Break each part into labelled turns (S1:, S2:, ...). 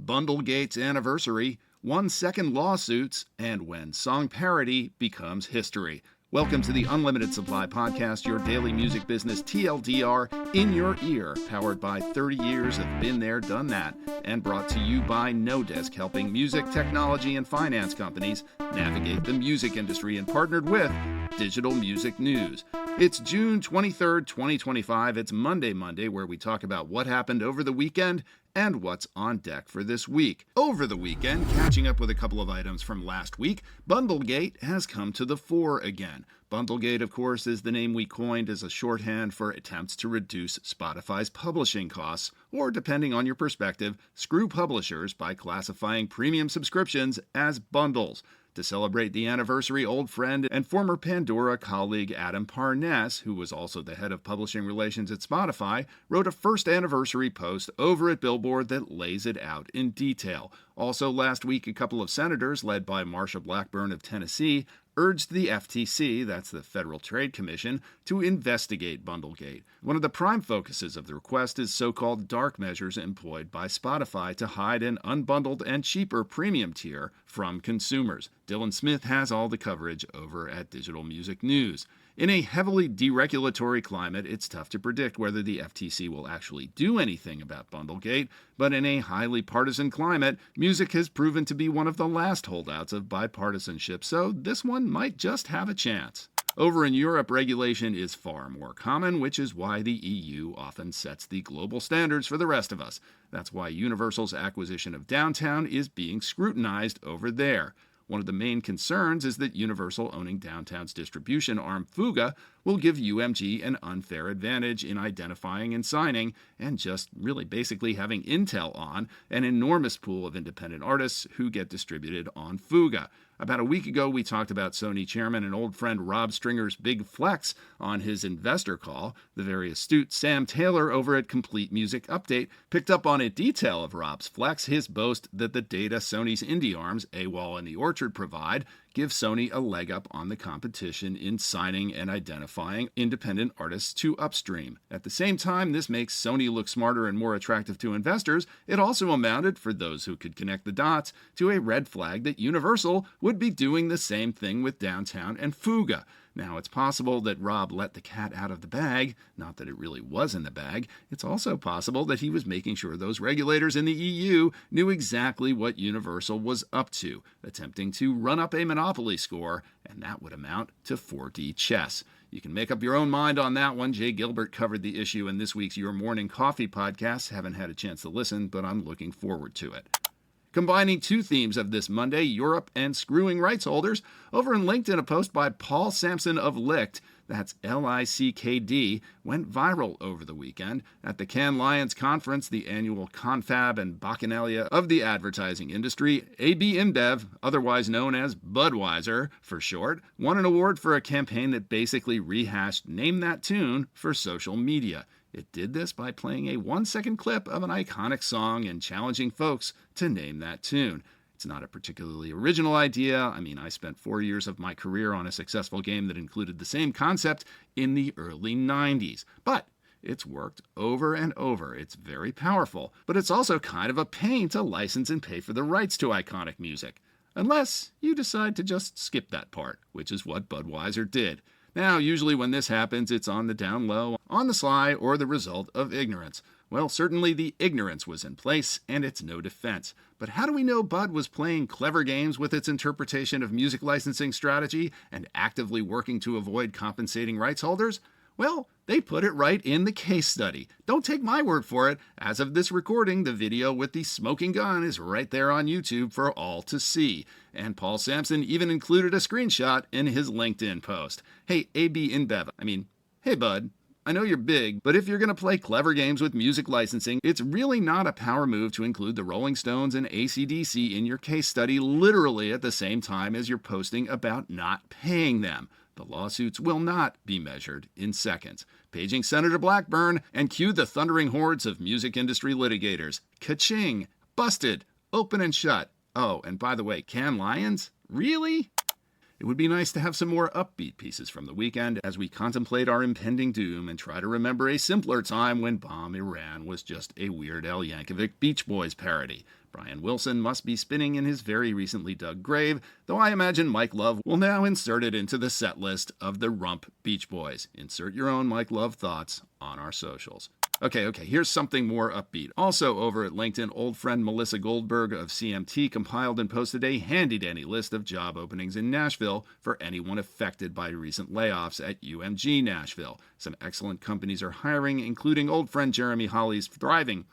S1: Bundlegate's anniversary, 1-second lawsuits, and when song parody becomes history. Welcome to the Unlimited Supply Podcast, your daily music business TLDR in your ear, powered by 30 years of Been There, Done That, and brought to you by No Desk, helping music, technology, and finance companies navigate the music industry, and partnered with Digital Music News. It's June 23rd, 2025. It's Monday, where we talk about what happened over the weekend and what's on deck for this week. Over the weekend, catching up with a couple of items from last week, Bundlegate has come to the fore again. Bundlegate, of course, is the name we coined as a shorthand for attempts to reduce Spotify's publishing costs, or depending on your perspective, screw publishers by classifying premium subscriptions as bundles. To celebrate the anniversary, old friend and former Pandora colleague Adam Parness, who was also the head of publishing relations at Spotify, wrote a first anniversary post over at Billboard that lays it out in detail. Also last week, a couple of senators, led by Marsha Blackburn of Tennessee, urged the FTC, that's the Federal Trade Commission, to investigate Bundlegate. One of the prime focuses of the request is so-called dark measures employed by Spotify to hide an unbundled and cheaper premium tier from consumers. Dylan Smith has all the coverage over at Digital Music News. In a heavily deregulatory climate, it's tough to predict whether the FTC will actually do anything about Bundlegate, but in a highly partisan climate, music has proven to be one of the last holdouts of bipartisanship, so this one might just have a chance. Over in Europe, regulation is far more common, which is why the EU often sets the global standards for the rest of us. That's why Universal's acquisition of Downtown is being scrutinized over there. One of the main concerns is that Universal owning Downtown's distribution arm FUGA will give UMG an unfair advantage in identifying and signing, and just really basically having intel on, an enormous pool of independent artists who get distributed on FUGA. About a week ago, we talked about Sony chairman and old friend Rob Stringer's big flex on his investor call. The very astute Sam Taylor over at Complete Music Update picked up on a detail of Rob's flex, his boast that the data Sony's indie arms, AWAL and The Orchard, provide give Sony a leg up on the competition in signing and identifying independent artists to upstream. At the same time, this makes Sony look smarter and more attractive to investors. It also amounted, for those who could connect the dots, to a red flag that Universal would be doing the same thing with Downtown and FUGA. Now, it's possible that Rob let the cat out of the bag, not that it really was in the bag. It's also possible that he was making sure those regulators in the EU knew exactly what Universal was up to, attempting to run up a monopoly score, and that would amount to 4D chess. You can make up your own mind on that one. Jay Gilbert covered the issue in this week's Your Morning Coffee podcast. Haven't had a chance to listen, but I'm looking forward to it. Combining two themes of this Monday, Europe and screwing rights holders, over in LinkedIn, a post by Paul Sampson of Lickd, that's Lickd, went viral over the weekend. At the Cannes Lions Conference, the annual confab and bacchanalia of the advertising industry, AB Inbev, otherwise known as Budweiser for short, won an award for a campaign that basically rehashed Name That Tune for social media. It did this by playing a 1-second clip of an iconic song and challenging folks to name that tune. It's not a particularly original idea. I spent 4 years of my career on a successful game that included the same concept in the early 90s. But it's worked over and over. It's very powerful. But it's also kind of a pain to license and pay for the rights to iconic music. Unless you decide to just skip that part, which is what Budweiser did. Now, usually when this happens, it's on the down low, on the sly, or the result of ignorance. Well, certainly the ignorance was in place, and it's no defense. But how do we know Bud was playing clever games with its interpretation of music licensing strategy and actively working to avoid compensating rights holders? Well, they put it right in the case study. Don't take my word for it. As of this recording, the video with the smoking gun is right there on YouTube for all to see. And Paul Sampson even included a screenshot in his LinkedIn post. Hey, AB Inbev, hey Bud, I know you're big, but if you're going to play clever games with music licensing, it's really not a power move to include the Rolling Stones and AC/DC in your case study literally at the same time as you're posting about not paying them. The lawsuits will not be measured in seconds. Paging Senator Blackburn and cue the thundering hordes of music industry litigators. Ka-ching! Busted! Open and shut. Oh, and by the way, Cannes Lions? Really? It would be nice to have some more upbeat pieces from the weekend as we contemplate our impending doom and try to remember a simpler time when Bomb Iran was just a Weird Al Yankovic Beach Boys parody. Brian Wilson must be spinning in his very recently dug grave, though I imagine Mike Love will now insert it into the set list of the Rump Beach Boys. Insert your own Mike Love thoughts on our socials. Okay, here's something more upbeat. Also over at LinkedIn, old friend Melissa Goldberg of CMT compiled and posted a handy-dandy list of job openings in Nashville for anyone affected by recent layoffs at UMG Nashville. Some excellent companies are hiring, including old friend Jeremy Holley's Thriving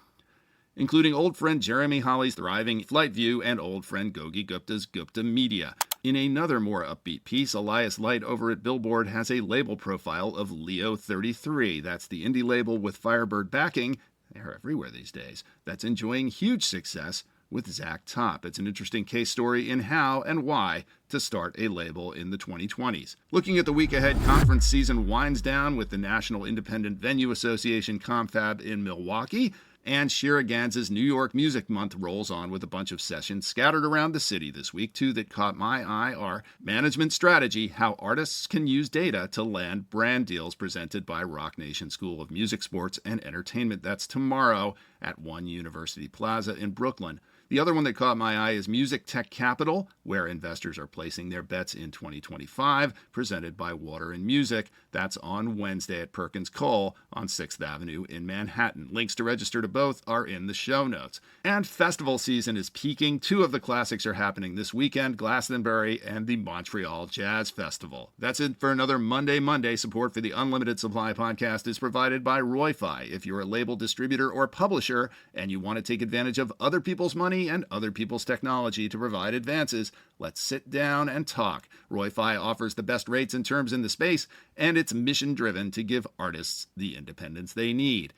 S1: Flightview and old friend Gogi Gupta's Gupta Media. In another more upbeat piece, Elias Leight over at Billboard has a label profile of Leo 33. That's the indie label with Firebird backing. They're everywhere these days. That's enjoying huge success with Zach Top. It's an interesting case story in how and why to start a label in the 2020s. Looking at the week ahead, conference season winds down with the National Independent Venue Association Confab in Milwaukee. And Shira Gans' New York Music Month rolls on with a bunch of sessions scattered around the city this week. Two that caught my eye are Management Strategy, How Artists Can Use Data to Land Brand Deals, presented by Rock Nation School of Music, Sports, and Entertainment. That's tomorrow at One University Plaza in Brooklyn. The other one that caught my eye is Music Tech Capital, where investors are placing their bets in 2025, presented by Water and Music. That's on Wednesday at Perkins Cole on 6th Avenue in Manhattan. Links to register to both are in the show notes. And festival season is peaking. Two of the classics are happening this weekend, Glastonbury and the Montreal Jazz Festival. That's it for another Monday. Support for the Unlimited Supply podcast is provided by RoyFi. If you're a label distributor or publisher and you want to take advantage of other people's money and other people's technology to provide advances, let's sit down and talk. RoyFi offers the best rates and terms in the space, and it's mission-driven to give artists the independence they need.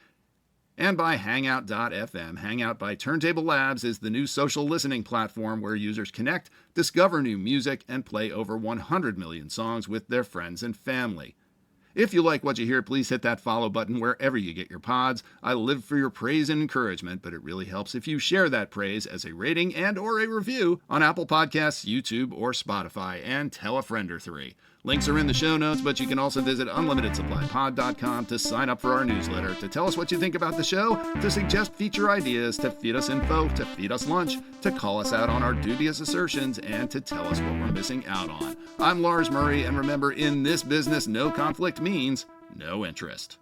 S1: And by Hangout.fm. Hangout by Turntable Labs is the new social listening platform where users connect, discover new music, and play over 100 million songs with their friends and family. If you like what you hear, please hit that follow button wherever you get your pods. I live for your praise and encouragement, but it really helps if you share that praise as a rating and or a review on Apple Podcasts, YouTube, or Spotify, and tell a friend or three. Links are in the show notes, but you can also visit unlimitedsupplypod.com to sign up for our newsletter, to tell us what you think about the show, to suggest feature ideas, to feed us info, to feed us lunch, to call us out on our dubious assertions, and to tell us what we're missing out on. I'm Lars Murray, and remember, in this business, no conflict means no interest.